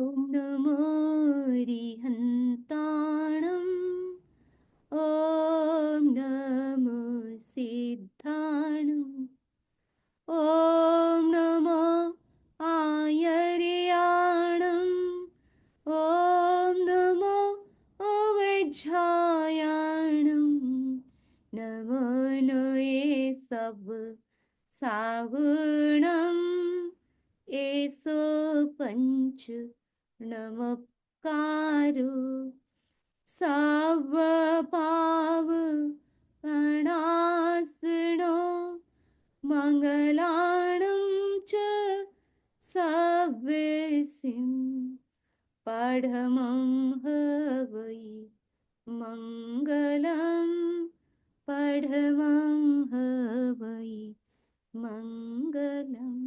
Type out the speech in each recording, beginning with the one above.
नमो रिहन्ताणम् ॐ नमो सिद्धाणम् ॐ नमो आयर्याणम् ॐ नमो अवज्झायाणम् नमो no ये सब सागुणम् एसो पंच नमकारो सर्वभाव प्रणासनो मंगलाणं च सव्यसिं पढमं हवै मंगलम पढमं हवै मंगलम।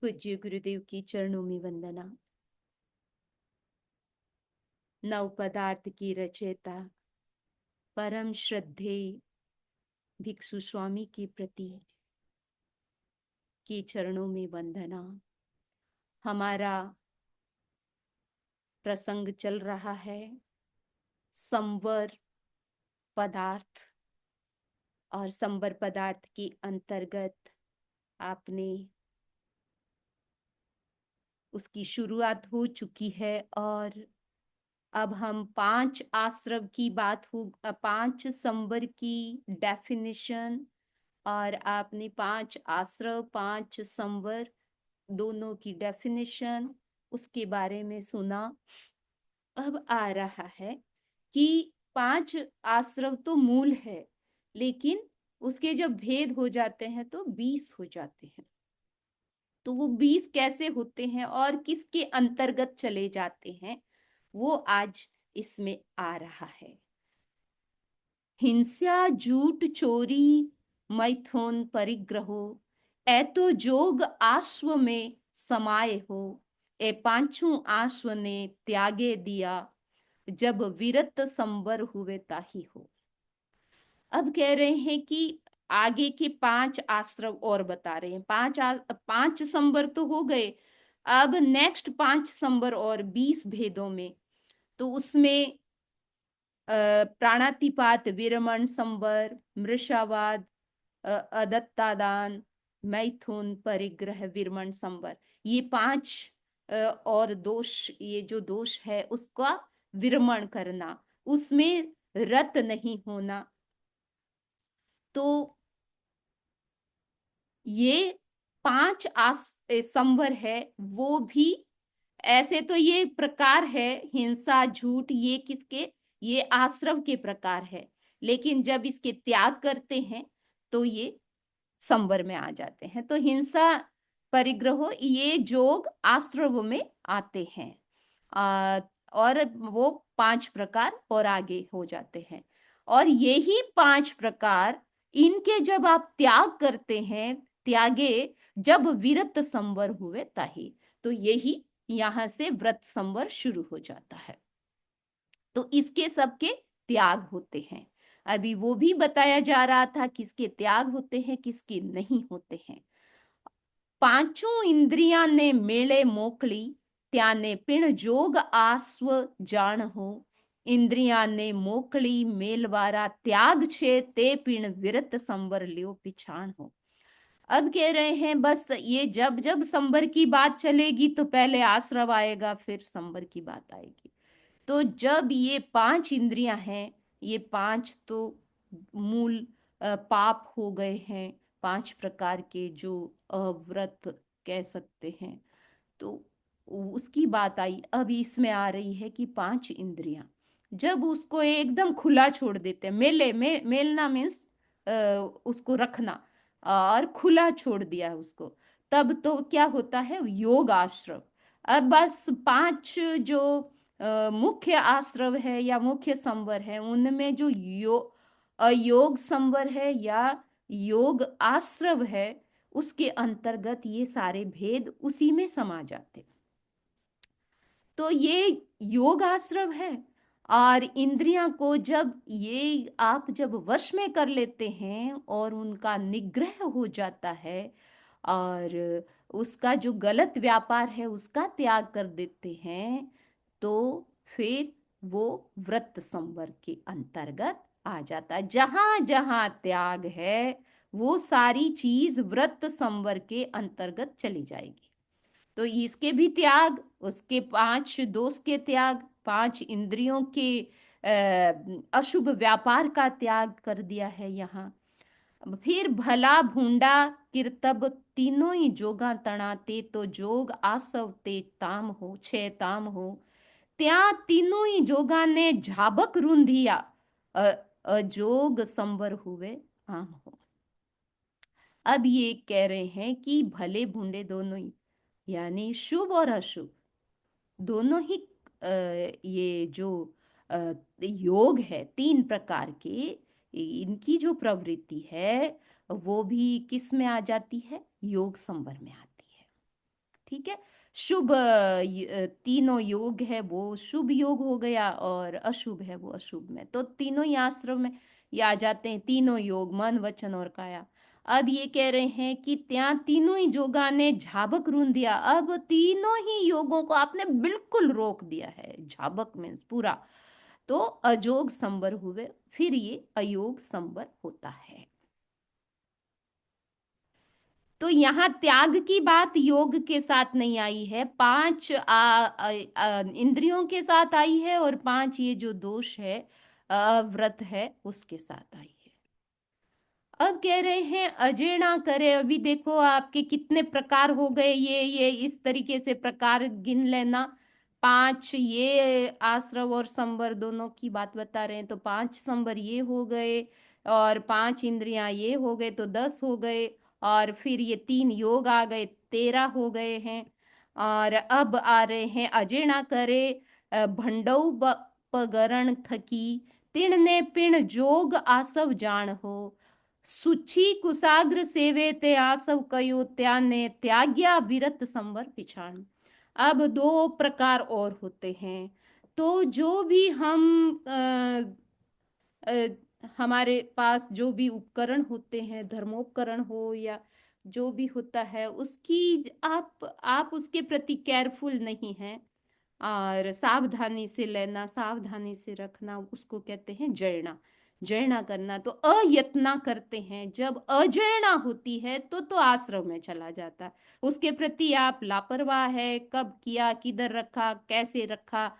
पूज्य गुरुदेव की चरणों में वंदना। नव पदार्थ की रचयिता परम श्रद्धेय भिक्षु स्वामी के प्रति की चरणों में वंदना। हमारा प्रसंग चल रहा है संवर पदार्थ, और संवर पदार्थ के अंतर्गत आपने उसकी शुरुआत हो चुकी है, और अब हम 5 आश्रव की बात हो, 5 संवर की डेफिनेशन, और आपने 5 आश्रव 5 संवर दोनों की डेफिनेशन उसके बारे में सुना। अब आ रहा है कि 5 आश्रव तो मूल है, लेकिन उसके जब भेद हो जाते हैं तो 20 हो जाते हैं। तो वो 20 कैसे होते हैं और किसके अंतर्गत चले जाते हैं, वो आज इसमें आ रहा है। हिंसा झूठ चोरी मैथुन परिग्रहो ऐतो जोग आश्व में समाये हो, ए पांचों आश्व ने त्यागे दिया, जब विरत संवर हुए ताही हो। अब कह रहे हैं कि आगे के 5 आश्रव और बता रहे हैं। 5 संवर तो हो गए, अब नेक्स्ट 5 संवर और 20 भेदों में, तो उसमें प्राणातिपात विरमण संवर, मृषावाद, अदत्तादान, मैथुन परिग्रह विरमण संवर, ये 5 और दोष, ये जो दोष है उसका विरमण करना, उसमें रत नहीं होना। तो ये 5 संवर है, वो भी ऐसे तो ये प्रकार है, हिंसा झूठ, ये किसके, ये आश्रव के प्रकार है, लेकिन जब इसके त्याग करते हैं तो ये संवर में आ जाते हैं। तो हिंसा परिग्रह ये जोग आश्रव में आते हैं, और वो 5 प्रकार और आगे हो जाते हैं। और यही 5 प्रकार, इनके जब आप त्याग करते हैं, त्यागे जब विरत संवर हुए ताही, तो यही यहां से व्रत संवर शुरू हो जाता है। तो इसके सबके त्याग होते हैं। अभी वो भी बताया जा रहा था किसके त्याग होते हैं, किसके नहीं होते हैं। पांचों इंद्रियां ने मेले मोकली, त्याने पिण जोग आस्व जान हो। इंद्रियां ने मोकली मेलवारा त्याग छे, ते पिण विरत संवर लियो पिछाण हो। अब कह रहे हैं बस ये जब जब संवर की बात चलेगी तो पहले आश्रव आएगा, फिर संवर की बात आएगी। तो जब ये 5 इंद्रियां हैं, ये 5 तो मूल पाप हो गए हैं, 5 प्रकार के जो अव्रत कह सकते हैं, तो उसकी बात आई। अब इसमें आ रही है कि 5 इंद्रियां जब उसको एकदम खुला छोड़ देते हैं, मेलना मीन्स उसको रखना, और खुला छोड़ दिया है उसको, तब तो क्या होता है, योग आश्रव। अब बस 5 जो मुख्य आश्रव है या मुख्य संवर है, उनमें जो अयोग संवर है या योग आश्रव है, उसके अंतर्गत ये सारे भेद उसी में समा जाते। तो ये योग आश्रव है, और इंद्रियां को जब ये आप जब वश में कर लेते हैं और उनका निग्रह हो जाता है, और उसका जो गलत व्यापार है उसका त्याग कर देते हैं, तो फिर वो व्रत संवर के अंतर्गत आ जाता है। जहां जहां त्याग है वो सारी चीज व्रत संवर के अंतर्गत चली जाएगी। तो इसके भी त्याग, उसके 5 दोष के त्याग, 5 इंद्रियों के अशुभ व्यापार का त्याग कर दिया है यहाँ। फिर भला भूंडा किरतब तीनों ही जोगा तणा ते तो जोग आसव ते ताम हो छे ताम हो, त्या तीनों ही जोगा ने झाबक रूंधिया अजोग संवर हुए आम हो। अब ये कह रहे हैं कि भले भूंडे दोनों ही, यानी शुभ और अशुभ दोनों ही ये जो योग है 3 प्रकार के, इनकी जो प्रवृत्ति है वो भी किस में आ जाती है, योग संवर में आती है। ठीक है, शुभ तीनों योग है वो शुभ योग हो गया, और अशुभ है वो अशुभ में, तो तीनों ही आश्रम में ये आ जाते हैं, तीनों योग मन वचन और काया। अब ये कह रहे हैं कि त्या तीनों ही जोगा ने झाबक रूंध दिया, अब तीनों ही योगों को आपने बिल्कुल रोक दिया है, झाबक मीन्स पूरा, तो अजोग संवर हुए, फिर ये अयोग संवर होता है। तो यहाँ त्याग की बात योग के साथ नहीं आई है, 5 इंद्रियों के साथ आई है, और 5 ये जो दोष है व्रत है उसके साथ आई है। अब कह रहे हैं अजेणा करे, अभी देखो आपके कितने प्रकार हो गए, ये इस तरीके से प्रकार गिन लेना। 5 ये आश्रव और संवर दोनों की बात बता रहे हैं, तो 5 संवर ये हो गए, और 5 इंद्रियां ये हो गए, तो 10 हो गए, और फिर ये 3 योग आ गए, 13 हो गए हैं। और अब आ रहे हैं अजेणा करे भंडऊ पगरण थकी, तिण ने पिण जोग आसव जान हो, सुची कुसाग्र सेवे ते आसव कयो त्याने त्याग्या विरत संवर पिछाण। अब 2 प्रकार और होते हैं। तो जो भी हम हमारे पास जो भी उपकरण होते हैं, धर्मोपकरण हो या जो भी होता है, उसकी आप उसके प्रति केयरफुल नहीं हैं, और सावधानी से लेना, सावधानी से रखना, उसको कहते हैं जयना। जयना करना, तो अयत्ना करते हैं, जब अजयना होती है तो आश्रम में चला जाता है, उसके प्रति आप लापरवाह है, कब किया, किधर रखा, कैसे रखा।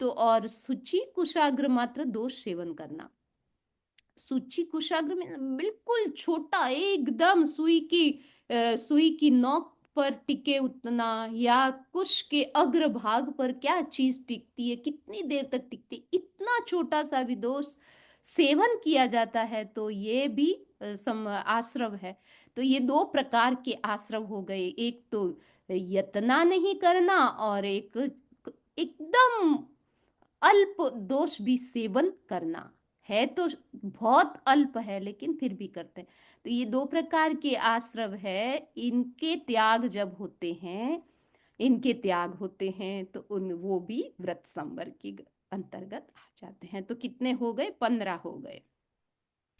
तो और शुचि कुशाग्र मात्र दोष सेवन करना, सूची कुशाग्र में बिल्कुल छोटा, एकदम सुई की नोक पर टिके उतना, या कुश के अग्र भाग पर क्या चीज टिकती है, कितनी देर तक टिकती है, इतना छोटा सा भी दोष सेवन किया जाता है, तो ये भी आश्रव है। तो ये 2 प्रकार के आश्रव हो गए, एक तो यतना नहीं करना, और एक एकदम अल्प दोष भी सेवन करना, है तो बहुत अल्प है लेकिन फिर भी करते हैं। तो ये 2 प्रकार के आश्रव है, इनके त्याग जब होते हैं, इनके त्याग होते हैं, तो उन वो भी व्रत संवर के अंतर्गत आ जाते हैं। तो कितने हो गए, 15 हो गए,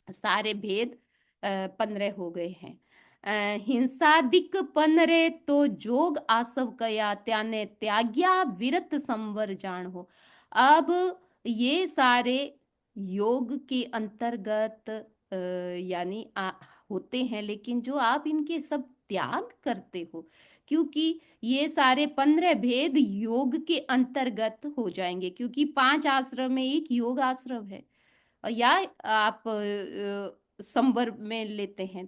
सारे भेद 15 हो गए हैं। हिंसादिक 15 तो जोग आसव कया त्याने त्याग्या विरत संवर जान हो। अब ये सारे योग के अंतर्गत यानी होते हैं, लेकिन जो आप इनके सब त्याग करते हो, क्योंकि ये सारे 15 भेद योग के अंतर्गत हो जाएंगे, क्योंकि 5 आश्रम में एक योग आश्रम है, या आप संवर में लेते हैं,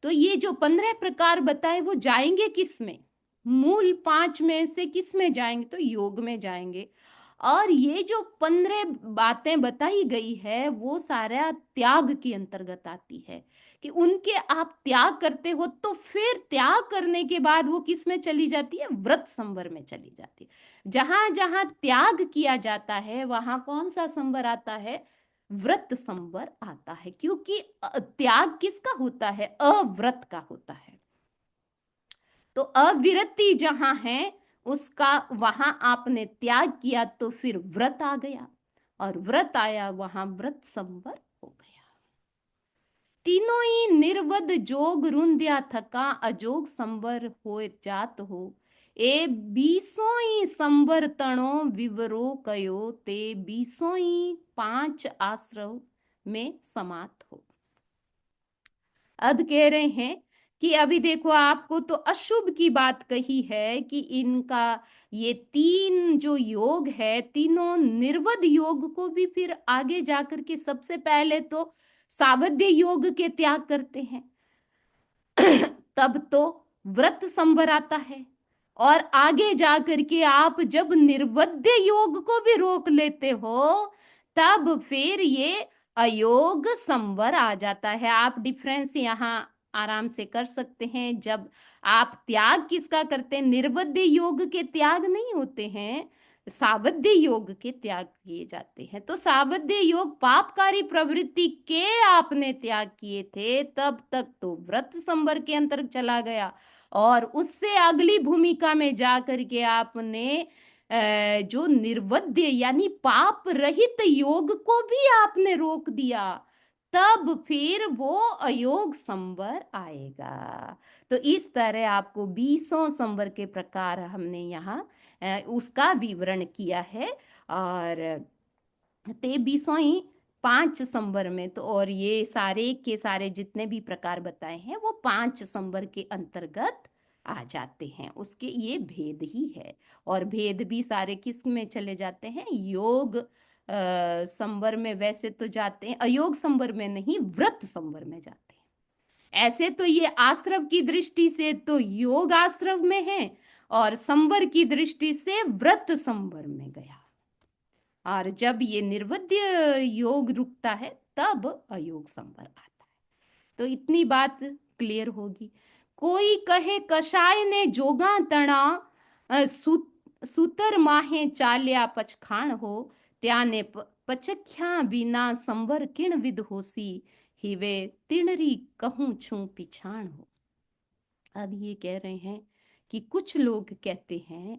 तो ये जो 15 प्रकार बताए वो जाएंगे किस में, मूल 5 में से किस में जाएंगे, तो योग में जाएंगे। और ये जो 15 बातें बताई गई है वो सारा त्याग के अंतर्गत आती है, कि उनके आप त्याग करते हो, तो फिर त्याग करने के बाद वो किस में चली जाती है, व्रत संवर में चली जाती है। जहां जहां त्याग किया जाता है वहां कौन सा संवर आता है, व्रत संवर आता है, क्योंकि त्याग किसका होता है, अव्रत का होता है। तो अविरति जहां है उसका, वहां आपने त्याग किया तो फिर व्रत आ गया, और व्रत आया वहां व्रत संवर हो गया। तीनों ही निर्वद जोग रुंध्या थका अजोग संवर हो जात हो। ए बीसों ही संवर तणो विवरो कयो ते बीसों ही पांच आश्रव में समात हो। अब कह रहे हैं कि अभी देखो, आपको तो अशुभ की बात कही है कि इनका ये तीन जो योग है, तीनों निर्वध योग को भी फिर आगे जाकर के सबसे पहले तो सावध्य योग के त्याग करते हैं, तब तो व्रत संवर आता है, और आगे जाकर के आप जब निर्वध्य योग को भी रोक लेते हो तब फिर ये अयोग संवर आ जाता है। आप डिफरेंस यहाँ आराम से कर सकते हैं। जब आप त्याग किसका करते हैं, निर्वध्य योग के त्याग नहीं होते हैं, सावध्य योग के त्याग किए जाते हैं। तो सावध्य योग पापकारी प्रवृत्ति के आपने त्याग किए थे, तब तक तो व्रत संवर के अंतर्गत चला गया, और उससे अगली भूमिका में जाकर के आपने जो निर्वध्य यानी पाप रहित योग को भी आपने रोक दिया, तब फिर वो अयोग संवर आएगा। तो इस तरह आपको बीसों संवर के प्रकार हमने यहाँ उसका विवरण किया है। और ते बीसों ही पांच संवर में तो, और ये सारे के सारे जितने भी प्रकार बताए हैं वो पांच संवर के अंतर्गत आ जाते हैं। उसके ये भेद ही है, और भेद भी सारे किस में चले जाते हैं, योग संवर में वैसे तो जाते हैं, अयोग संवर में नहीं, व्रत संवर में जाते हैं। ऐसे तो ये आश्रव की दृष्टि से तो योग आश्रव में है, और संवर की दृष्टि से व्रत संवर में गया, और जब ये निर्वध्य योग रुकता है तब अयोग संवर आता है। तो इतनी बात क्लियर होगी। कोई कहे कषाय ने जोगा तणा सूतर माहे चाल्या पचखाण हो, त्याने पचख्या बिना संवर किण विद होसी, हिवे तिणरी कहूं छू पिछाण हो। अब ये कह रहे हैं कि कुछ लोग कहते हैं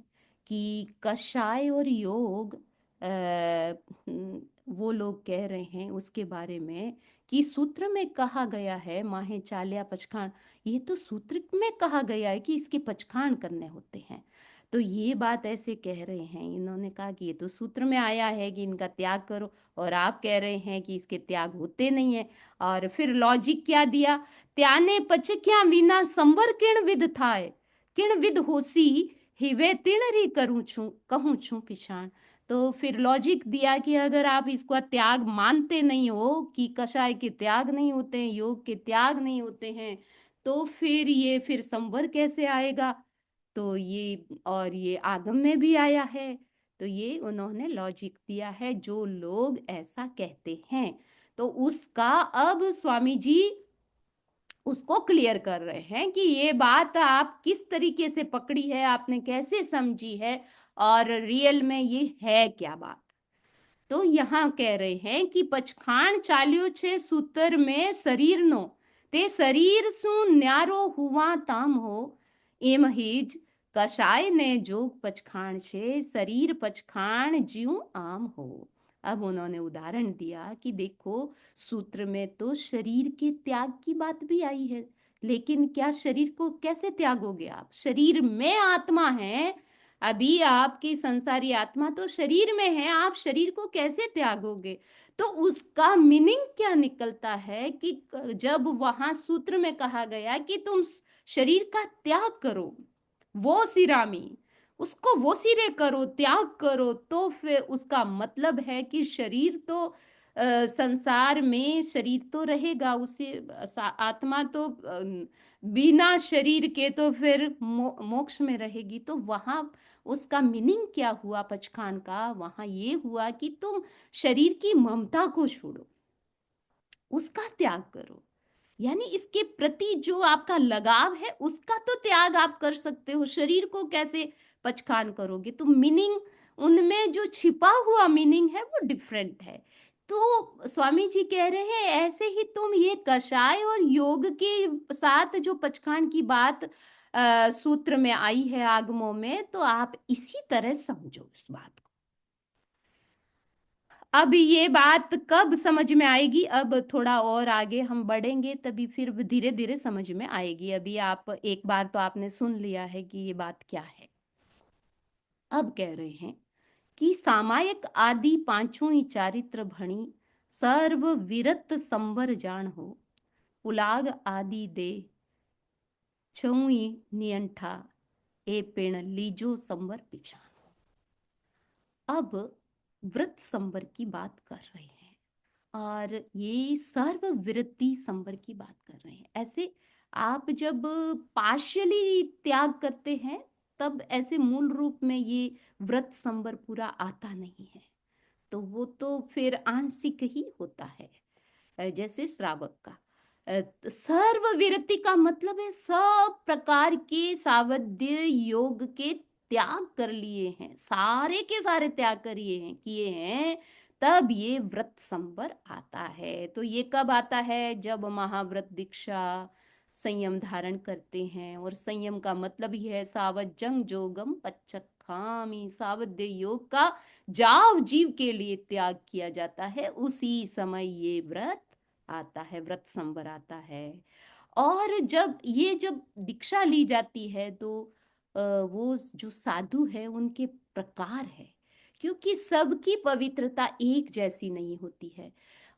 कि कषाय और योग, वो लोग कह रहे हैं उसके बारे में कि सूत्र में कहा गया है माहे चालिया पचखान, ये तो सूत्र में कहा गया है कि इसके पचखान करने होते हैं। तो ये बात ऐसे कह रहे हैं, इन्होंने कहा कि ये तो सूत्र में आया है कि इनका त्याग करो, और आप कह रहे हैं कि इसके त्याग होते नहीं है। और फिर लॉजिक क्या दिया, त्याने पचक्या विना संवर किण विद थाय, किण विद होसी, हिवे तिणरी करूं छू कहूं छू पिछाण। तो फिर लॉजिक दिया कि अगर आप इसको त्याग मानते नहीं हो कि कषाय के त्याग नहीं होते हैं, योग के त्याग नहीं होते हैं, तो फिर ये फिर संवर कैसे आएगा। तो ये, और ये आगम में भी आया है, तो ये उन्होंने लॉजिक दिया है जो लोग ऐसा कहते हैं। तो उसका अब स्वामी जी उसको क्लियर कर रहे हैं कि ये बात आप किस तरीके से पकड़ी है, आपने कैसे समझी है, और रियल में ये है क्या बात। तो यहाँ कह रहे हैं कि पचखाण चाल्यो छे सूतर में शरीर नो, ते शरीर सु न्यारो हुआ ताम हो, एम हिज कषाय ने जोग पचखाण छे शरीर पचखाण ज्यों आम हो। अब उन्होंने उदाहरण दिया कि देखो, सूत्र में तो शरीर के त्याग की बात भी आई है, लेकिन क्या शरीर को कैसे त्यागोगे आप, शरीर में आत्मा है, अभी आपकी संसारी आत्मा तो शरीर में है, आप शरीर को कैसे त्यागोगे। तो उसका मीनिंग क्या निकलता है कि जब वहां सूत्र में कहा गया कि तुम शरीर का त्याग करो, वो सिरामी, उसको वो सिरे करो, त्याग करो, तो फिर उसका मतलब है कि शरीर तो संसार में शरीर तो रहेगा, उसे आत्मा तो बिना शरीर के तो फिर मोक्ष में रहेगी। तो वहां उसका मीनिंग क्या हुआ पचखान का, वहां ये हुआ कि तुम शरीर की ममता को छोड़ो, उसका त्याग करो, यानी इसके प्रति जो आपका लगाव है उसका तो त्याग आप कर सकते हो, शरीर को कैसे पचखान करोगे। तो मीनिंग उनमें जो छिपा हुआ मीनिंग है वो डिफरेंट है। तो स्वामी जी कह रहे हैं ऐसे ही तुम ये कषाय और योग के साथ जो पचखान की बात सूत्र में आई है आगमों में, तो आप इसी तरह समझो इस बात को। अब ये बात कब समझ में आएगी? अब थोड़ा और आगे हम बढ़ेंगे तभी फिर धीरे धीरे समझ में आएगी। अभी आप एक बार तो आपने सुन लिया है कि ये बात क्या है। अब कह रहे हैं कि सामायिक आदि पांचों ही चारित्र भणी, सर्व विरत संवर जान हो, पुलाग आदि दे छुई नियंठा, ए पेण लीजो संवर पिछान। अब व्रत संवर की बात कर रहे हैं और ये सर्ववृत्ति संवर की बात कर रहे हैं। ऐसे आप जब पार्शियली त्याग करते हैं तब ऐसे मूल रूप में ये व्रत संवर पूरा आता नहीं है, तो वो तो फिर आंशिक ही होता है। जैसे श्रावक का सर्वविरति का मतलब है सब प्रकार के सावध्य योग के त्याग कर लिए हैं, सारे के सारे त्याग करिए हैं, किए हैं, तब ये व्रत संवर आता है। तो ये कब आता है? जब महाव्रत दीक्षा संयम धारण करते हैं, और संयम का मतलब ही है सावजंग जोगम पच्चखामी, सावध्य योग का जाव जीव के लिए त्याग किया जाता है, उसी समय ये व्रत आता है, व्रत संवर आता है। और जब दीक्षा ली जाती है तो वो जो साधु है उनके प्रकार है, क्योंकि सबकी पवित्रता एक जैसी नहीं होती है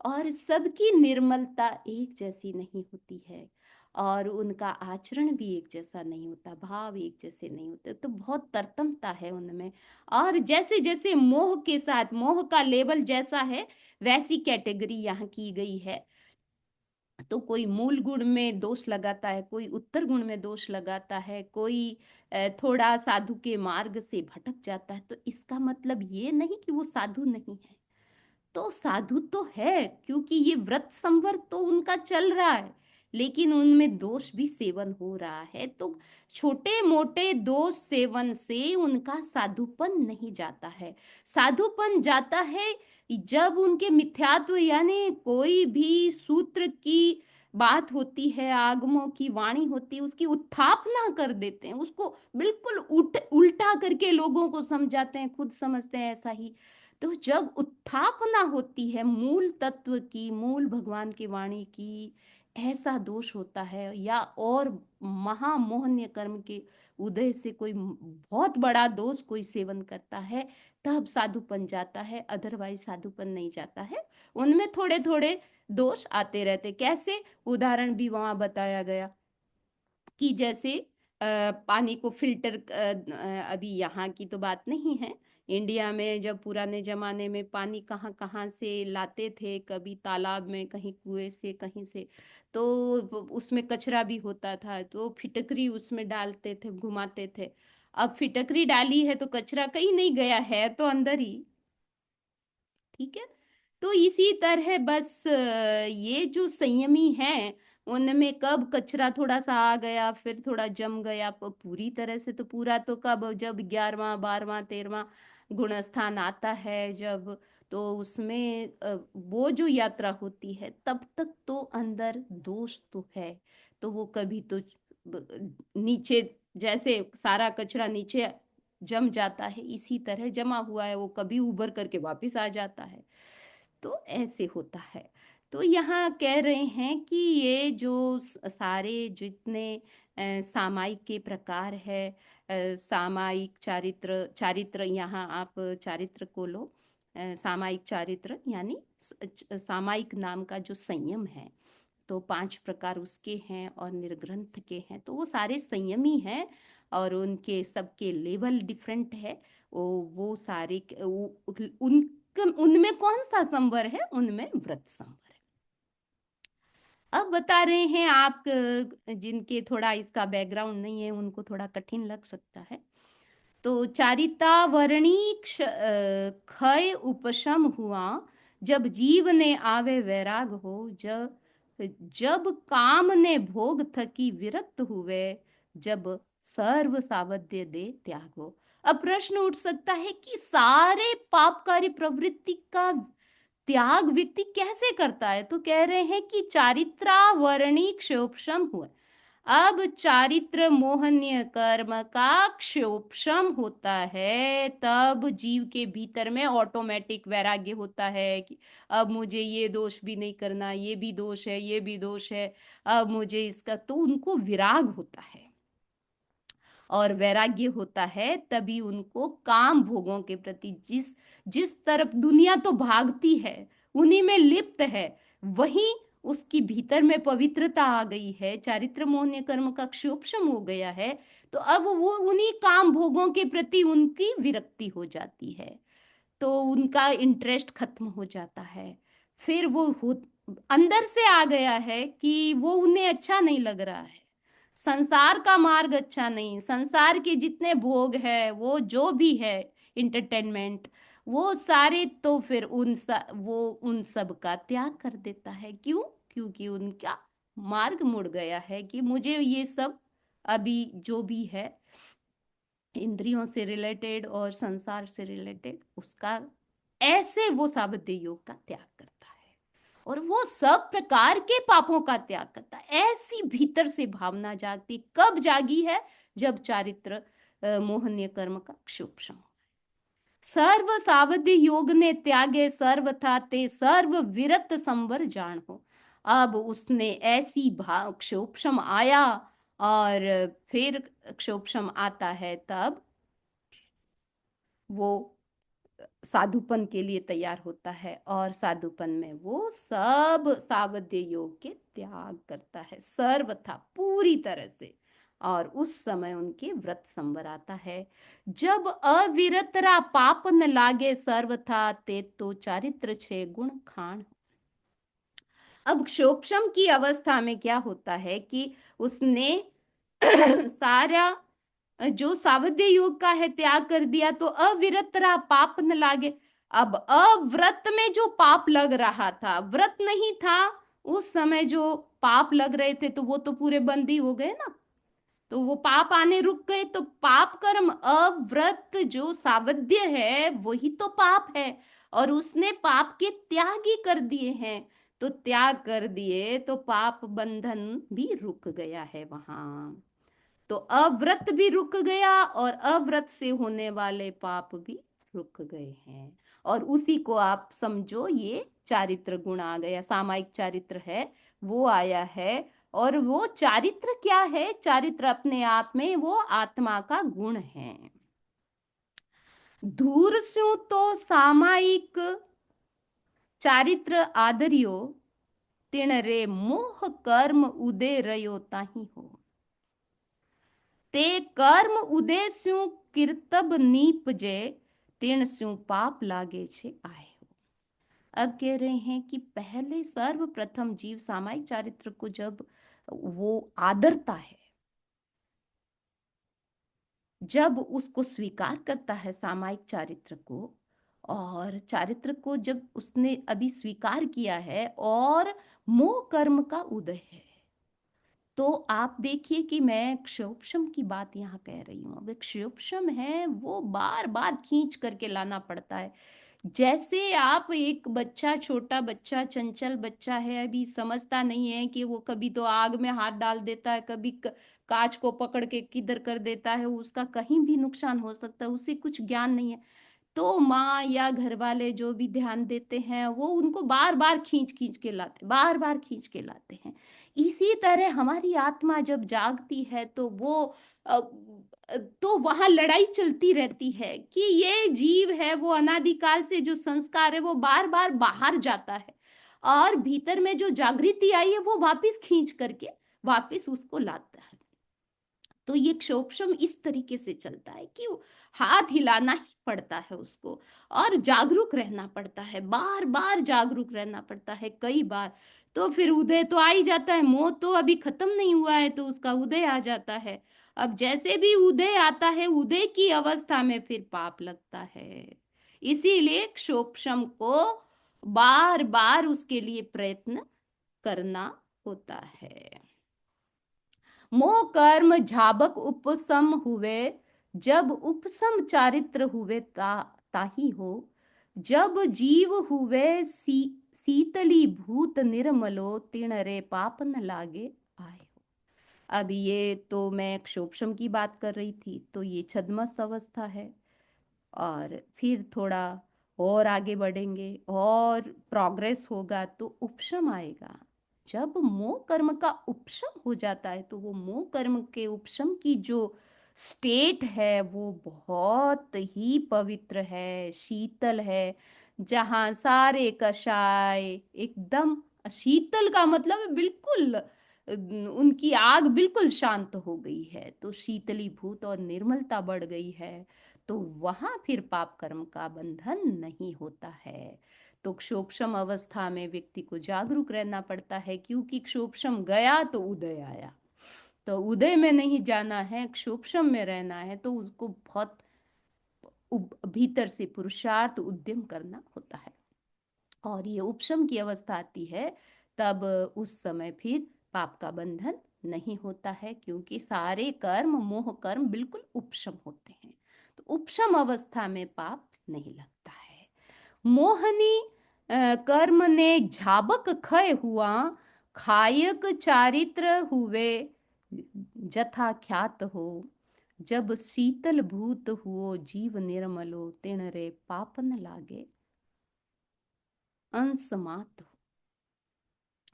और सबकी निर्मलता एक जैसी नहीं होती है और उनका आचरण भी एक जैसा नहीं होता, भाव एक जैसे नहीं होते, तो बहुत तरतमता है उनमें। और जैसे जैसे मोह के साथ, मोह का लेवल जैसा है वैसी कैटेगरी यहाँ की गई है। तो कोई मूल गुण में दोष लगाता है, कोई उत्तर गुण में दोष लगाता है, कोई थोड़ा साधु के मार्ग से भटक जाता है, तो इसका मतलब ये नहीं कि वो साधु नहीं है। तो साधु तो है, क्योंकि ये व्रत संवर तो उनका चल रहा है, लेकिन उनमें दोष भी सेवन हो रहा है, तो छोटे मोटे दोष सेवन से उनका साधुपन नहीं जाता है। साधुपन जाता है जब उनके मिथ्यात्व, यानी कोई भी सूत्र की बात होती है, आगमों की वाणी होती है, उसकी उत्थापना कर देते हैं, उसको बिल्कुल उल्टा करके लोगों को समझाते हैं, खुद समझते हैं ऐसा ही। तो जब उत्थापना होती है मूल तत्व की, मूल भगवान की वाणी की, ऐसा दोष होता है, या और महामोहनीय कर्म के उदय से कोई बहुत बड़ा दोष कोई सेवन करता है, तब साधुपन जाता है, अदरवाइज साधुपन नहीं जाता है। उनमें थोड़े थोड़े दोष आते रहते। कैसे? उदाहरण भी वहां बताया गया कि जैसे पानी को फिल्टर, अभी यहाँ की तो बात नहीं है, इंडिया में जब पुराने जमाने में पानी कहाँ कहाँ से लाते थे, कभी तालाब में, कहीं कुएं से, कहीं से, तो उसमें कचरा भी होता था, तो फिटकरी उसमें डालते थे, घुमाते थे। अब फिटकरी डाली है तो कचरा कहीं नहीं गया है, तो अंदर ही। ठीक है। तो इसी तरह बस ये जो संयमी है उनमें कब कचरा थोड़ा सा आ गया, फिर थोड़ा जम गया, पूरी तरह से तो पूरा तो कब, जब 11वां 12वां 13वां गुण स्थान आता है जब, तो उसमें वो जो यात्रा होती है तब तक तो अंदर दोष तो है, तो वो कभी तो नीचे, जैसे सारा कचरा नीचे जम जाता है, इसी तरह जमा हुआ है वो कभी उभर करके वापस आ जाता है, तो ऐसे होता है। तो यहाँ कह रहे हैं कि ये जो सारे जितने सामायिक के प्रकार है, सामायिक चारित्र, चारित्र यहाँ आप चारित्र को लो, सामायिक चारित्र यानी सामायिक नाम का जो संयम है, तो 5 प्रकार उसके हैं और निर्ग्रंथ के हैं, तो वो सारे संयमी हैं और उनके सबके लेवल डिफरेंट है। वो सारे उनमें कौन सा संवर है? उनमें व्रत संवर है। अब बता रहे हैं आप, जिनके थोड़ा इसका बैकग्राउंड नहीं है उनको थोड़ा कठिन लग सकता है। तो चारिता वर्णी क्षय उपशम हुआ, जब जीव ने आवे वैराग हो, जब जब काम ने भोग थकी विरक्त हुए, जब सर्व सावध्य दे त्यागो। अब प्रश्न उठ सकता है कि सारे पापकारी प्रवृत्ति का त्याग व्यक्ति कैसे करता है? तो कह रहे हैं कि चारित्रा वर्णी क्षोपशम हुआ, अब चारित्र मोहनीय कर्म का क्षोभशम होता है, तब जीव के भीतर में ऑटोमेटिक वैराग्य होता है कि अब मुझे ये दोष भी नहीं करना, ये भी दोष है, ये भी दोष है, अब मुझे इसका, तो उनको विराग होता है। और वैराग्य होता है तभी उनको काम भोगों के प्रति, जिस जिस तरफ दुनिया तो भागती है, उन्हीं में लिप्त है, वहीं उसकी भीतर में पवित्रता आ गई है, चारित्र मोहनीय कर्म का क्षोभशम हो गया है, तो अब वो उन्हीं काम भोगों के प्रति उनकी विरक्ति हो जाती है, तो उनका इंटरेस्ट खत्म हो जाता है। फिर वो अंदर से आ गया है कि वो उन्हें अच्छा नहीं लग रहा है, संसार का मार्ग अच्छा नहीं, संसार के जितने भोग है, वो जो भी है इंटरटेनमेंट, वो सारे, तो फिर वो उन सब का त्याग कर देता है। क्यों? क्योंकि उनका मार्ग मुड़ गया है कि मुझे ये सब अभी जो भी है इंद्रियों से रिलेटेड और संसार से रिलेटेड, उसका ऐसे वो सावध्य योग का त्याग करता है और वो सब प्रकार के पापों का त्याग करता है। ऐसी भीतर से भावना जागती, कब जागी है? जब चारित्र मोहनीय कर्म का क्षोभशम। सर्व सावध्य योग ने त्यागे सर्व था ते सर्व विरत संवर जान हो। अब उसने ऐसी भाव, क्षोभशम आया, और फिर क्षोभशम आता है तब वो साधुपन के लिए तैयार होता है, और साधुपन में वो सब सावध्य योग के त्याग करता है सर्वथा पूरी तरह से, और उस समय उनके व्रत संवर आता है। जब अविरतरा पाप न लागे सर्वथा ते तो चारित्र छे गुण खान। अब क्षोभशम की अवस्था में क्या होता है कि उसने सारा जो सावध्य योग का है त्याग कर दिया, तो अविरत रहा, पाप न लागे। अब अव्रत में जो पाप लग रहा था, व्रत नहीं था उस समय, जो पाप लग रहे थे तो वो तो पूरे बंदी हो गए ना, तो वो पाप आने रुक गए। तो पाप कर्म, अव्रत जो सावध्य है वही तो पाप है, और उसने पाप के त्याग ही कर दिए हैं, तो त्याग कर दिए तो पाप बंधन भी रुक गया है वहां, तो अव्रत भी रुक गया और अव्रत से होने वाले पाप भी रुक गए हैं। और उसी को आप समझो, ये चारित्र गुण आ गया, सामायिक चारित्र है वो आया है। और वो चारित्र क्या है? चारित्र अपने आप में वो आत्मा का गुण है। धूर स्यु तो सामायिक चारित्र आदरियो, तिण रे मोह कर्म उदय रयो ताही हो। ते कर्म उदय स्यु कीर्तब नीपजे, तिण स्यु पाप लागे छे आए हो। अब कह रहे हैं कि पहले सर्वप्रथम जीव सामायिक चारित्र को जब वो आदरता है, जब उसको स्वीकार करता है सामायिक चारित्र को, और चारित्र को जब उसने अभी स्वीकार किया है और मोह कर्म का उदय है, तो आप देखिए कि मैं क्षोभशम की बात यहाँ कह रही हूँ। अब क्षोभशम है वो बार बार खींच करके लाना पड़ता है। जैसे आप एक बच्चा, छोटा बच्चा, चंचल बच्चा है, अभी समझता नहीं है कि वो कभी तो आग में हाथ डाल देता है, कभी कांच को पकड़ के किधर कर देता है, उसका कहीं भी नुकसान हो सकता है, उसे कुछ ज्ञान नहीं है। तो माँ या घर वाले जो भी ध्यान देते हैं, वो उनको बार बार खींच खींच के लाते, बार बार खींच के लाते हैं। इसी तरह हमारी आत्मा जब जागती है तो वो अ, तो वहां लड़ाई चलती रहती है कि ये जीव है वो अनादिकाल से जो संस्कार है वो बार बार बाहर जाता है, और भीतर में जो जागृति आई है वो वापस खींच करके वापस उसको लाता है। तो ये क्षोभशम इस तरीके से चलता है कि हाथ हिलाना ही पड़ता है उसको, और जागरूक रहना पड़ता है, बार बार जागरूक रहना पड़ता है कई बार। तो फिर उदय तो आ ही जाता है, मोह तो अभी खत्म नहीं हुआ है तो उसका उदय आ जाता है। अब जैसे भी उदय आता है, उदय की अवस्था में फिर पाप लगता है। इसीलिए क्षोभशम को बार बार उसके लिए प्रयत्न करना होता है। मोह कर्म झाबक उपसम हुए, जब उपसम चारित्र हुए ताही हो। जब जीव हुए शीतली भूत निर्मलो, तिण रे पाप न लागे आए हो। अब ये तो मैं क्षोभशम की बात कर रही थी, तो ये छद्मस्त अवस्था है। और फिर थोड़ा और आगे बढ़ेंगे और प्रोग्रेस होगा तो उपशम आएगा। जब मोह कर्म का उपशम हो जाता है तो वो मोह कर्म के उपशम की जो स्टेट है वो बहुत ही पवित्र है, शीतल है, जहां सारे कषाय एकदम, शीतल का मतलब है बिल्कुल उनकी आग बिल्कुल शांत हो गई है, तो शीतलीभूत और निर्मलता बढ़ गई है, तो वहां फिर पाप कर्म का बंधन नहीं होता है। तो क्षोभशम अवस्था में व्यक्ति को जागरूक रहना पड़ता है, क्योंकि क्षोभशम गया तो उदय आया, तो उदय में नहीं जाना है, क्षोभशम में रहना है, तो उसको बहुत भीतर से पुरुषार्थ उद्यम करना होता है। और ये उपशम की अवस्था आती है तब उस समय फिर पाप का बंधन नहीं होता है, क्योंकि सारे कर्म मोह कर्म बिल्कुल उपशम होते हैं, तो उपशम अवस्था में पाप नहीं लगता है। मोहनी कर्म ने झाबक खय हुआ, खायक चारित्र हुए जथा ख्यात हो, जब शीतल भूत हुओ जीव निर्मलो, तिण रे पापन लागे अंश मात्र।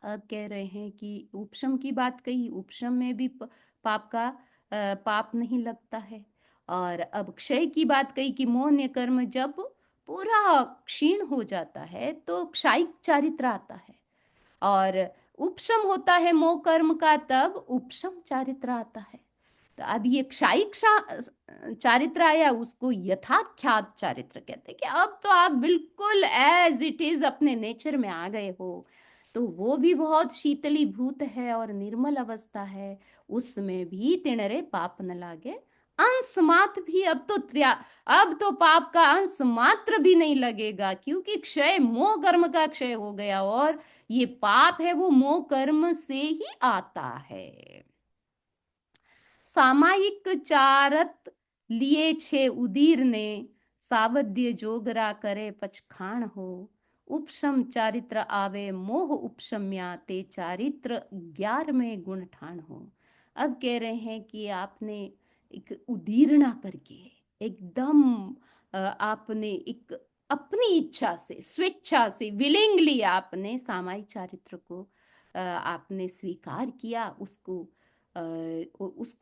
अब कह रहे हैं कि उपशम की बात कही, उपशम में भी पाप का पाप नहीं लगता है। और अब क्षय की बात कही कि मोह कर्म जब पूरा क्षीण हो जाता है तो क्षायिक चारित्र आता है, और उपशम होता है मोह कर्म का तब उपशम चारित्र आता है। तो अब ये क्षायिक चारित्र आया, उसको यथाख्यात चारित्र कहते हैं, कि अब तो आप बिल्कुल एज इट इज अपने नेचर में आ गए हो, तो वो भी बहुत शीतलीभूत है और निर्मल अवस्था है, उसमें भी तिणरे पाप न लागे अंश मात्र भी। अब तो पाप का अंश मात्र भी नहीं लगेगा, क्योंकि क्षय मोह कर्म का क्षय हो गया, और ये पाप है वो मोह कर्म से ही आता है। सामायिक चारत लिए छे उदीर ने, सावध्य जोगरा करे पचखाण हो, उपशम चारित्र आवे मोह उपशम्या, ते चारित्र 11वें गुण ठान हो। अब कह रहे हैं कि आपने एक उदीरना करके एकदम आपने एक अपनी इच्छा से, स्वेच्छा से, विलिंगली आपने सामायिक चारित्र को आपने स्वीकार किया, उसको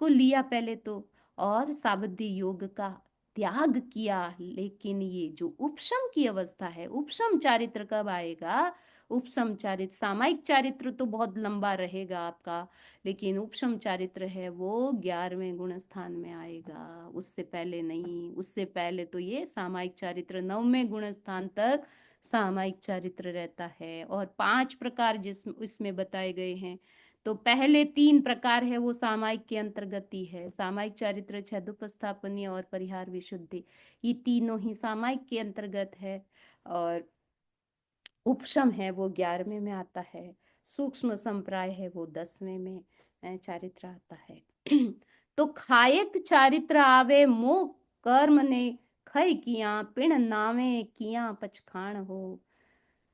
लिया पहले तो, और सावधि योग का त्याग किया। लेकिन ये जो उपशम की अवस्था है, उपशम चारित्र कब आएगा? उपशम चारित्र, सामायिक चारित्र तो बहुत लंबा रहेगा आपका, लेकिन उपशम चारित्र है वो 11वें गुण स्थान में आएगा, उससे पहले नहीं। उससे पहले तो ये सामायिक चारित्र 9वें गुण स्थान तक सामायिक चारित्र रहता है, और 5 प्रकार जिस इसमें बताए गए हैं, तो पहले 3 प्रकार है वो सामायिक के अंतर्गत ही है। सामायिक चारित्र, छदोपस्थापनीय और परिहार विशुद्धि, ये तीनों ही सामायिक के अंतर्गत है, और उपशम है वो 11वें में आता है, सूक्ष्म संप्राय है वो 10वें में चारित्र आता है। तो खायक चारित्र आवे मोह कर्म ने, खय किया पिण नावे किया पचखाण हो,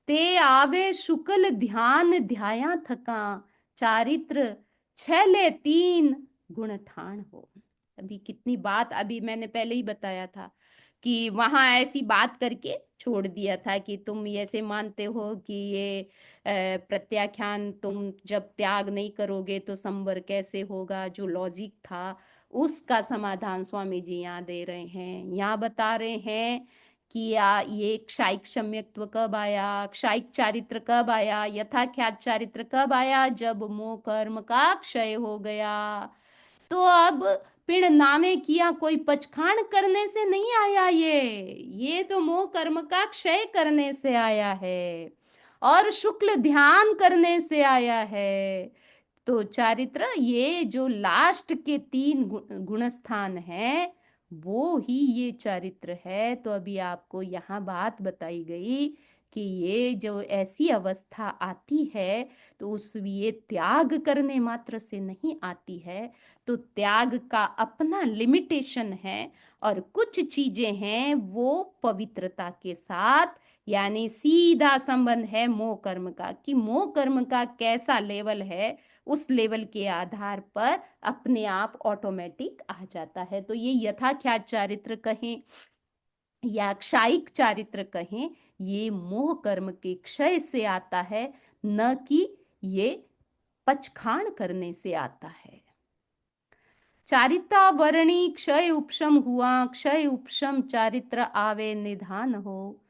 ते आवे शुक्ल ध्यान ध्याया थका, चारित्र छले 3 गुण ठान हो। अभी कितनी बात, अभी मैंने पहले ही बताया था कि वहां ऐसी बात करके छोड़ दिया था कि तुम ऐसे मानते हो कि ये प्रत्याख्यान, तुम जब त्याग नहीं करोगे तो संवर कैसे होगा, जो लॉजिक था उसका समाधान स्वामी जी यहाँ दे रहे हैं। यहाँ बता रहे हैं कि ये क्षायिक सम्यक्त्व कब आया, क्षायिक चारित्र कब आया, यथाख्यात चारित्र कब आया? जब मोह कर्म का क्षय हो गया। तो अब पिण नामे किया, कोई पचखाण करने से नहीं आया, ये तो मोह कर्म का क्षय करने से आया है, और शुक्ल ध्यान करने से आया है। तो चारित्र, ये जो लास्ट के 3 गुण स्थान है वो ही ये चारित्र है। तो अभी आपको यहाँ बात बताई गई कि ये जो ऐसी अवस्था आती है तो उस ये त्याग करने मात्र से नहीं आती है, तो त्याग का अपना लिमिटेशन है, और कुछ चीजें हैं वो पवित्रता के साथ यानी सीधा संबंध है मोह कर्म का, कि मोह कर्म का कैसा लेवल है, उस लेवल के आधार पर अपने आप ऑटोमेटिक आ जाता है। तो ये यथाख्यात चारित्र कहें या क्षायिक चारित्र कहें, ये मोह कर्म के क्षय से आता है, न कि ये पचखाण करने से आता है। चारिता वर्णी क्षय उपशम हुआ, क्षय उपशम चारित्र आवे निधान हो।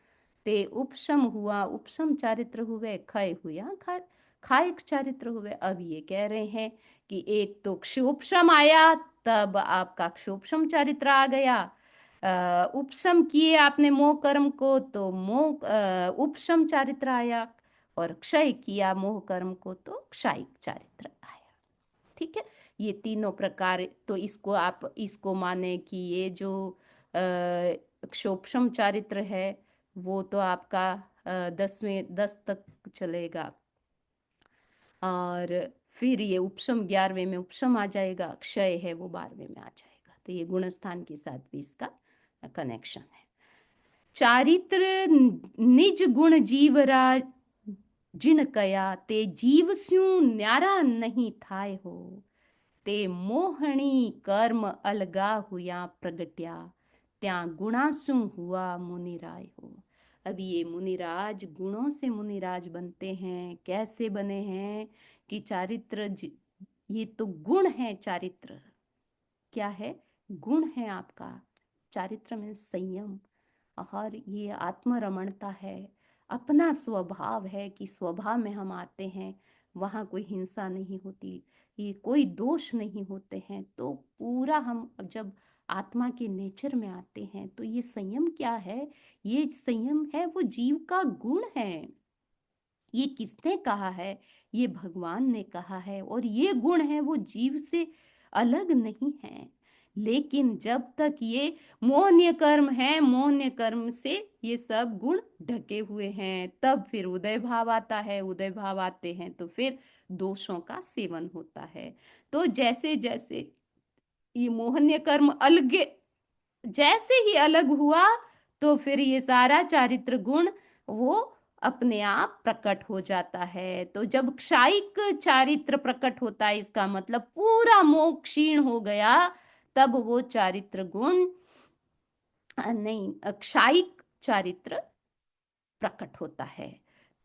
ते उपशम हुआ, उपशम चारित्र हुए, क्षय हुआ खायक चारित्र हुए। अब ये कह रहे हैं कि एक तो क्षोपशम आया, तब आपका क्षोपशम चारित्र आ गया। उपशम किए आपने मोह कर्म को, तो उपशम चारित्र आया, और क्षय किया मोह कर्म को तो क्षायिक चारित्र आया। ठीक है, ये तीनों प्रकार। तो इसको आप इसको माने कि ये जो क्षोभम चारित्र है वो तो आपका 10 तक चलेगा, और फिर ये उपशम 11वें में उपशम आ जाएगा, क्षय है वो 12वें में आ जाएगा। तो ये गुणस्थान के साथ भी इसका कनेक्शन है। चारित्र निज गुण जीवरा जिन कया, ते जीव स्यू न्यारा नहीं थाय हो। ते मोहणी कर्म अलगा हुआ प्रगट्या, त्या गुणासु हुआ मुनिराय हो। अब ये मुनिराज गुणों से मुनिराज बनते हैं। कैसे बने हैं कि चारित्र, ये तो गुण है। चारित्र क्या है? गुण है आपका। चारित्र में संयम, और ये आत्मरमणता है, अपना स्वभाव है कि स्वभाव में हम आते हैं, वहाँ कोई हिंसा नहीं होती, ये कोई दोष नहीं होते हैं। तो पूरा हम जब आत्मा के नेचर में आते हैं तो ये संयम क्या है? ये संयम है वो जीव का गुण है। ये किसने कहा है? ये भगवान ने कहा है, और ये गुण है वो जीव से अलग नहीं है। लेकिन जब तक ये मोहनीय कर्म है, मोहनीय कर्म से ये सब गुण ढके हुए हैं, तब फिर उदय भाव आता है। उदय भाव आते हैं तो फिर दोषों का सेवन होता है। तो जैसे जैसे ये मोहनीय कर्म अलग, जैसे ही अलग हुआ, तो फिर ये सारा चारित्र गुण वो अपने आप प्रकट हो जाता है। तो जब क्षायिक चारित्र प्रकट होता है, इसका मतलब पूरा मोह क्षीण हो गया, तब वो चारित्र गुण नहीं, क्षायिक चारित्र प्रकट होता है।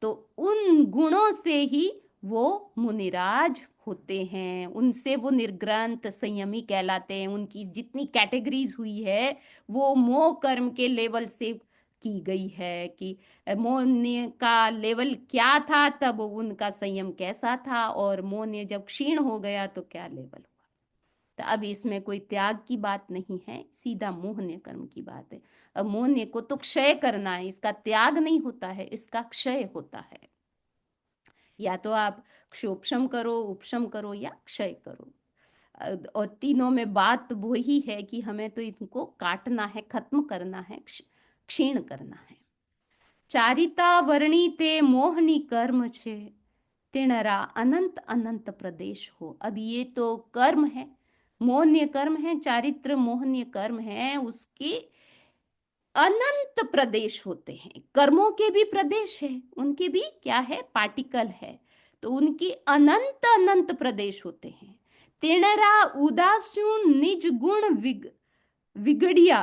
तो उन गुणों से ही वो मुनिराज होते हैं, उनसे वो निर्ग्रंथ संयमी कहलाते हैं। उनकी जितनी कैटेगरीज हुई है वो मोह कर्म के लेवल से की गई है, कि मोह का लेवल क्या था तब उनका संयम कैसा था, और मोह जब क्षीण हो गया तो क्या लेवल हुआ। तो अब इसमें कोई त्याग की बात नहीं है, सीधा मोहनीय कर्म की बात है। अब मोहनीय को तो क्षय करना है, इसका त्याग नहीं होता है, इसका क्षय होता है। या तो आप क्षोपशम करो, उपशम करो, या क्षय करो। और तीनों में बात वही है कि हमें तो इनको काटना है, खत्म करना है, क्षीण करना है। चारिता वर्णी ते मोहनी कर्म छे, तिणरा अनंत अनंत प्रदेश हो। अब ये तो कर्म है, मोहनीय कर्म है, चारित्र मोहनीय कर्म है, उसके अनंत प्रदेश होते हैं। कर्मों के भी प्रदेश है, उनके भी क्या है? पार्टिकल है। तो उनके अनंत अनंत प्रदेश होते हैं। तिणरा उदासु निज गुण विगड़िया,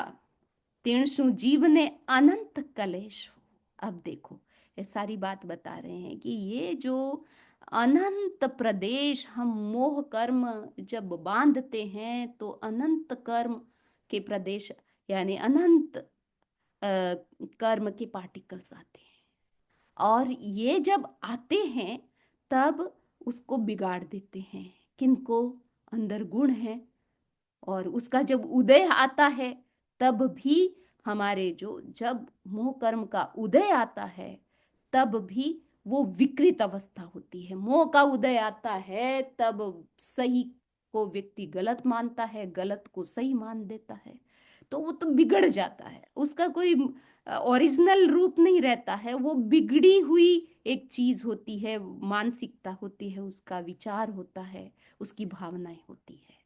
तिणसु जीव ने अनंत कलेश हो। अब देखो, ये सारी बात बता रहे हैं कि ये जो अनंत प्रदेश, हम मोह कर्म जब बांधते हैं तो अनंत कर्म के प्रदेश, यानी अनंत कर्म के पार्टिकल्स आते हैं, और ये जब आते हैं तब उसको बिगाड़ देते हैं। किनको? अंदर गुण है, और उसका जब उदय आता है तब भी हमारे जो, जब मोह कर्म का उदय आता है तब भी वो विकृत अवस्था होती है। मोह का उदय आता है तब सही को व्यक्ति गलत मानता है, गलत को सही मान देता है, तो वो तो बिगड़ जाता है। उसका कोई ओरिजिनल रूप नहीं रहता है, वो बिगड़ी हुई एक चीज होती है, मानसिकता होती है, उसका विचार होता है, उसकी भावनाएं होती है।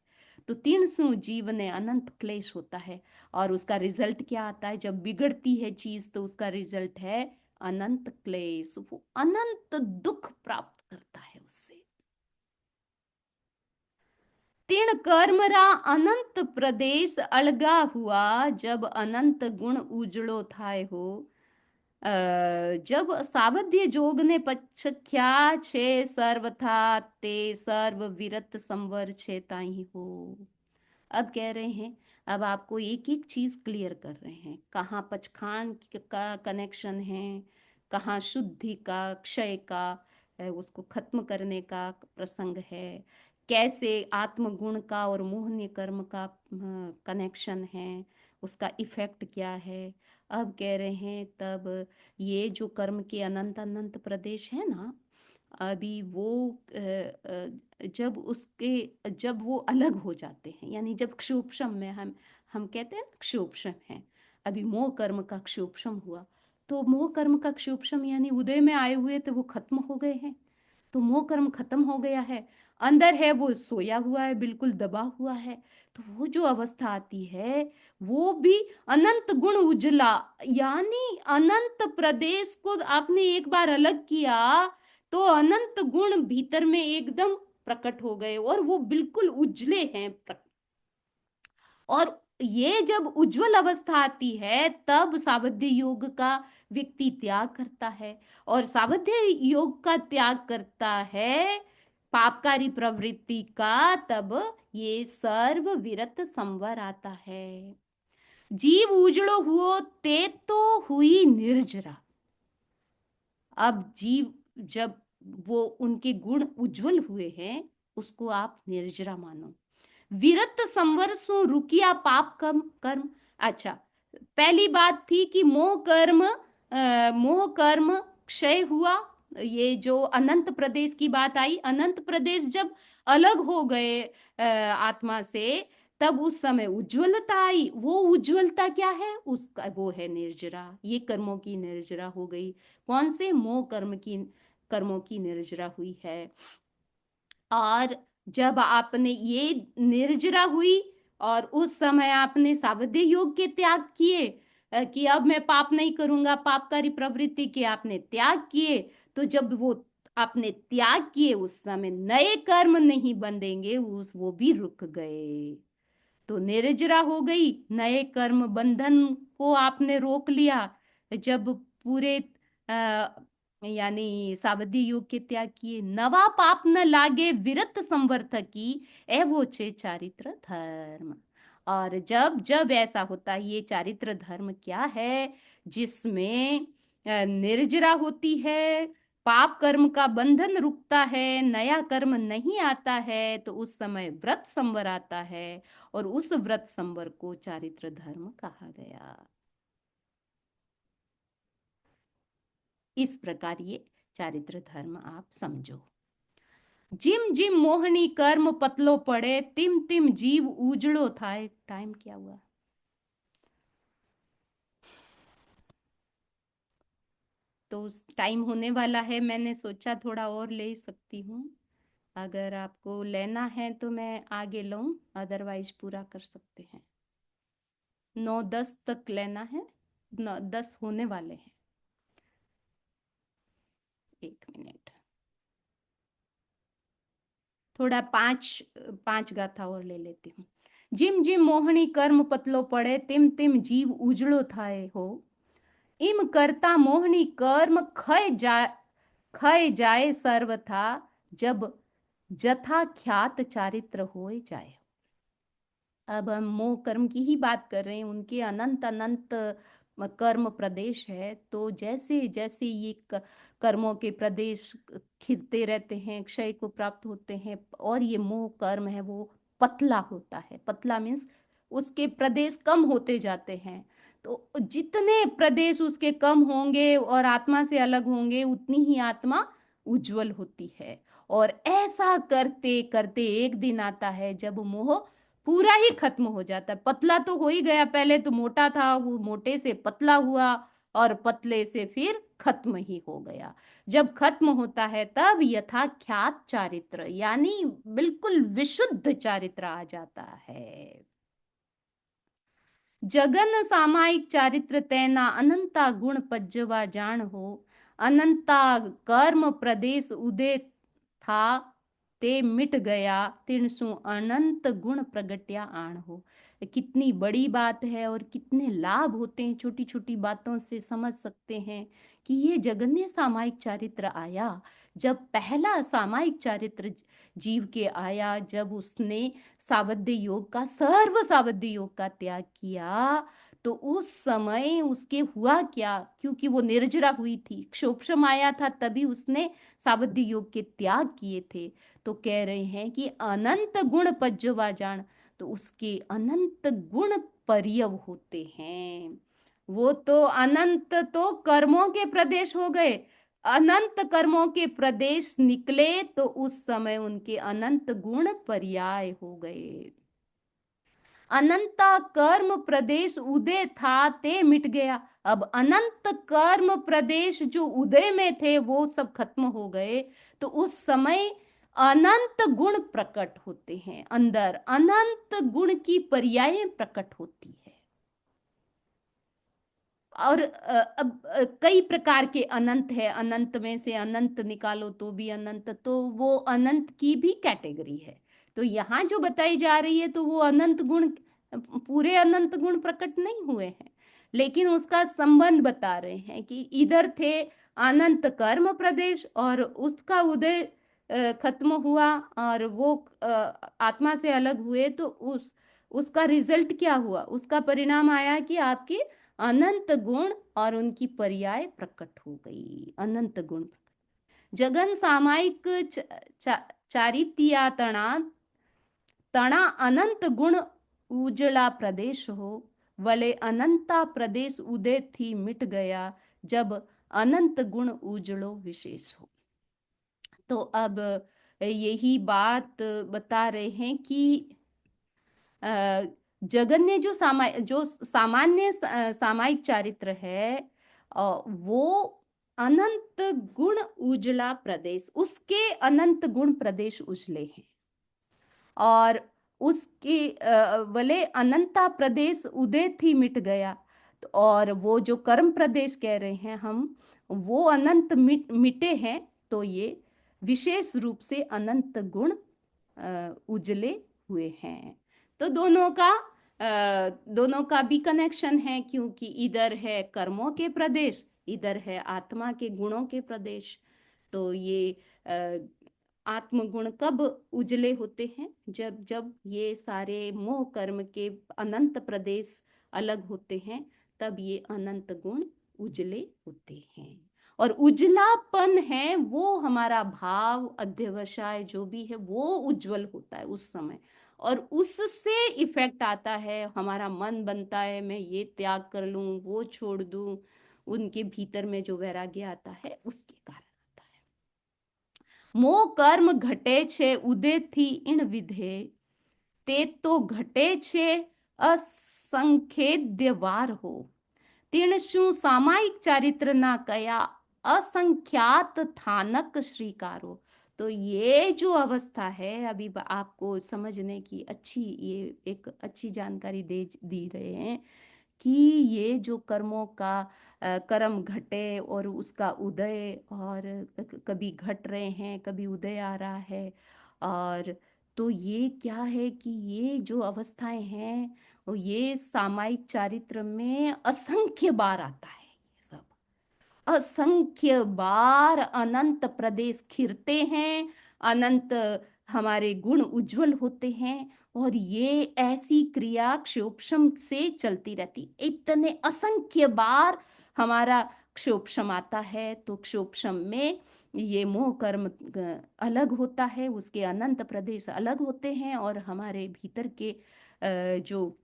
तो तीनसु जीव ने अनंत क्लेश होता है, और उसका रिजल्ट क्या आता है? जब बिगड़ती है चीज तो उसका रिजल्ट है अनंत क्लेश, वो अनंत दुख प्राप्त करता है उससे। तीर्ण कर्मरा अनंत प्रदेश अलगा हुआ, जब अनंत गुण उजड़ो थाय हो। जब सावध्य जोग ने पचख्या छे सर्वथा, ते सर्व विरत संवर छे ताही हो। अब कह रहे हैं, अब आपको एक एक चीज क्लियर कर रहे हैं, कहाँ पचखान का कनेक्शन है, कहाँ शुद्धि का, क्षय का, उसको खत्म करने का प्रसंग है, कैसे आत्मगुण का और मोहनीय कर्म का कनेक्शन है, उसका इफेक्ट क्या है। अब कह रहे हैं तब ये जो कर्म के अनंत अनंत प्रदेश है ना, अभी वो जब वो अलग हो जाते हैं, यानी जब क्षोभशम में हम कहते हैं ना क्षोभशम है, अभी मोह कर्म का क्षोभशम हुआ, तो मोह कर्म का क्षोभशम यानी उदय में आए हुए थे वो खत्म हो गए हैं, तो मोह कर्म खत्म हो गया है। अंदर है वो सोया हुआ है, बिल्कुल दबा हुआ है। तो वो जो अवस्था आती है वो भी अनंत गुण उजला, यानी अनंत प्रदेश को आपने एक बार अलग किया तो अनंत गुण भीतर में एकदम प्रकट हो गए और वो बिल्कुल उजले हैं। और ये जब उज्जवल अवस्था आती है तब सावध्य योग का व्यक्ति त्याग करता है, और सावध्य योग का त्याग करता है पापकारी प्रवृत्ति का, तब ये सर्व विरत संवर आता है। जीव उजड़ो हुओ ते तो हुई निर्जरा। अब जीव जब वो उनके गुण उज्जवल हुए हैं उसको आप निर्जरा मानो। विरत संवर सु रुकिया पाप कर्म कर्म। अच्छा, पहली बात थी कि मोह कर्म क्षय हुआ, ये जो अनंत प्रदेश की बात आई, अनंत प्रदेश जब अलग हो गए आत्मा से, तब उस समय उज्ज्वलता आई। वो उज्ज्वलता क्या है, उसका वो है निर्जरा, ये कर्मों की निर्जरा हो गई। कौन से मोह कर्मों की निर्जरा हुई है। और जब आपने ये निर्जरा हुई और उस समय आपने सावध्य योग के त्याग किए, कि अब मैं पाप नहीं करूंगा, पापकारी प्रवृत्ति के आपने त्याग किए, तो जब वो आपने त्याग किए उस समय नए कर्म नहीं बंधेंगे, उस वो भी रुक गए, तो निर्जरा हो गई। नए कर्म बंधन को आपने रोक लिया जब पूरे यानी सावधि योग के त्याग किए। नवा पाप न लागे विरत संवर्त की, ए वो छे चारित्र धर्म। और जब जब ऐसा होता है, ये चारित्र धर्म क्या है, जिसमें निर्जरा होती है, पाप कर्म का बंधन रुकता है, नया कर्म नहीं आता है, तो उस समय व्रत संवर आता है, और उस व्रत संवर को चारित्र धर्म कहा गया। इस प्रकार ये चारित्र धर्म आप समझो। जिम जिम मोहनी कर्म पतलो पड़े, तिम तिम जीव उजड़ो थाए। टाइम क्या हुआ, तो टाइम होने वाला है, मैंने सोचा थोड़ा और ले सकती हूँ। अगर आपको लेना है तो मैं आगे लूँ, अदरवाइज पूरा कर सकते हैं। 9-10 तक लेना है, 10 होने वाले हैं। 1 मिनट, थोड़ा पांच पांच गाथा और ले लेती हूँ। जिम जिम मोहनी कर्म पतलो पड़े, तिम तिम जीव उजड़ो थाए हो। इम करता मोहनी कर्म खय जाए सर्वथा, जब जथा ख्यात चारित्र होए जाए। अब हम मोह कर्म की ही बात कर रहे हैं, उनके अनंत अनंत कर्म प्रदेश है। तो जैसे जैसे ये कर्मों के प्रदेश खिलते रहते हैं, क्षय को प्राप्त होते हैं, और ये मोह कर्म है वो पतला होता है। पतला मीन्स उसके प्रदेश कम होते जाते हैं। तो जितने प्रदेश उसके कम होंगे और आत्मा से अलग होंगे, उतनी ही आत्मा उज्जवल होती है। और ऐसा करते करते एक दिन आता है जब मोह पूरा ही खत्म हो जाता है। पतला तो हो ही गया, पहले तो मोटा था, वो मोटे से पतला हुआ, और पतले से फिर खत्म ही हो गया। जब खत्म होता है तब यथा ख्यात चारित्र, यानी बिल्कुल विशुद्ध चारित्र आ जाता है। जगन सामायिक चारित्र तैना अनंता गुण पज्जवा जान हो, अनंता कर्म प्रदेश उदय था ते मिट गया, तिनसु अनंत गुण प्रगट्या आण हो। कितनी बड़ी बात है और कितने लाभ होते हैं, छोटी छोटी बातों से समझ सकते हैं कि ये जगन्य सामायिक चारित्र आया। जब पहला सामायिक चारित्र जीव के आया, जब उसने सावध्य योग का, सर्व सावध्य योग का त्याग किया, तो उस समय उसके हुआ क्या, क्योंकि वो निर्जरा हुई थी, क्षोभशम आया था, तभी उसने सावध्य योग के त्याग किए थे। तो कह रहे हैं कि अनंत गुण पज्जवा जान, तो उसके अनंत गुण पर्यव होते हैं। वो तो अनंत तो कर्मों के प्रदेश हो गए, अनंत कर्मों के प्रदेश निकले, तो उस समय उनके अनंत गुण पर्याय हो गए। अनंता कर्म प्रदेश उदय था ते मिट गया। अब अनंत कर्म प्रदेश जो उदय में थे वो सब खत्म हो गए, तो उस समय अनंत गुण प्रकट होते हैं, अंदर अनंत गुण की पर्याय प्रकट होती है। और अब कई प्रकार के अनंत है, अनंत में से अनंत निकालो तो भी अनंत, तो वो अनंत की भी कैटेगरी है। तो यहाँ जो बताई जा रही है, तो वो अनंत गुण, पूरे अनंत गुण प्रकट नहीं हुए हैं, लेकिन उसका संबंध बता रहे हैं कि इधर थे अनंत कर्म प्रदेश और उसका उदय खत्म हुआ, और वो आत्मा से अलग हुए, तो उसका रिजल्ट क्या हुआ, उसका परिणाम आया कि आपके अनंत गुण और उनकी पर्याय प्रकट हो गई, अनंत गुण। जगन सामायिक चारित्या तणा तणा अनंत गुण उजला प्रदेश हो, वले अनंता प्रदेश उदय थी मिट गया, जब अनंत गुण उजड़ो विशेष हो। तो अब यही बात बता रहे हैं कि जगन्य जो सामान्य सामायिक चारित्र है, वो अनंत गुण उजला प्रदेश, उसके अनंत गुण प्रदेश उजले हैं, और उसके वले अनंता प्रदेश उदय थी मिट गया। तो और वो जो कर्म प्रदेश कह रहे हैं हम, वो अनंत मिटे हैं, तो ये विशेष रूप से अनंत गुण उजले हुए हैं। तो दोनों का भी कनेक्शन है, क्योंकि इधर है कर्मों के प्रदेश, इधर है आत्मा के गुणों के प्रदेश। तो ये आत्मगुण कब उजले होते हैं, जब जब ये सारे मोह कर्म के अनंत प्रदेश अलग होते हैं, तब ये अनंत गुण उजले होते हैं। और उजलापन है वो हमारा भाव, अध्यवसाय जो भी है वो उज्जवल होता है उस समय, और उससे इफेक्ट आता है, हमारा मन बनता है मैं ये त्याग कर लूं, वो छोड़ दूं, उनके भीतर में जो वैराग्य आता है उसके कारण आता है। मोह कर्म घटे छे उदय थी इन विधे, ते तो घटे छे असंखेद्य वार हो, तीन शु सामायिक चारित्र ना कया, असंख्यात थानक श्रीकारो। तो ये जो अवस्था है, अभी आपको समझने की अच्छी, ये एक अच्छी जानकारी दे दी रहे हैं कि ये जो कर्मों का कर्म घटे और उसका उदय, और कभी घट रहे हैं कभी उदय आ रहा है, और तो ये क्या है कि ये जो अवस्थाएं हैं, वो ये सामायिक चारित्र में असंख्य बार आता है, ये सब असंख्य बार अनंत प्रदेश खिरते हैं, अनंत हमारे गुण उज्जवल होते हैं, और ये ऐसी क्रिया क्षोभशम से चलती रहती, इतने असंख्य बार हमारा क्षोभशम आता है, तो क्षोभशम में ये मोह कर्म अलग होता है, उसके अनंत प्रदेश अलग होते हैं, और हमारे भीतर के जो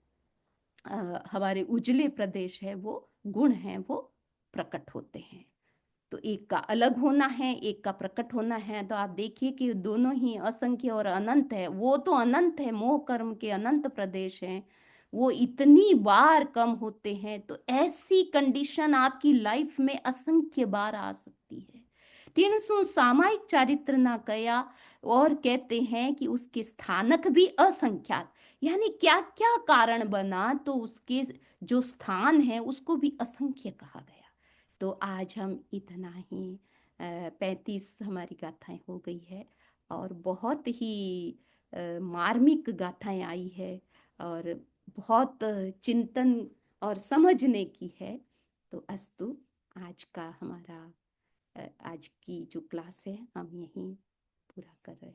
हमारे उजले प्रदेश है, वो गुण हैं, वो प्रकट होते हैं। तो एक का अलग होना है, एक का प्रकट होना है, तो आप देखिए कि दोनों ही असंख्य और अनंत है। वो तो अनंत है, मोह कर्म के अनंत प्रदेश हैं, वो इतनी बार कम होते हैं, तो ऐसी कंडीशन आपकी लाइफ में असंख्य बार आ सकती है। तीनसु सामायिक चारित्र ना कया, और कहते हैं कि उसके स्थानक भी असंख्यात, यानी क्या क्या कारण बना तो उसके जो स्थान है उसको भी असंख्य कहा गया। तो आज हम इतना ही, 35 हमारी गाथाएं हो गई है, और बहुत ही मार्मिक गाथाएं आई है, और बहुत चिंतन और समझने की है। तो अस्तु, आज का हमारा आज की जो क्लास है हम यहीं पूरा कर रहे हैं।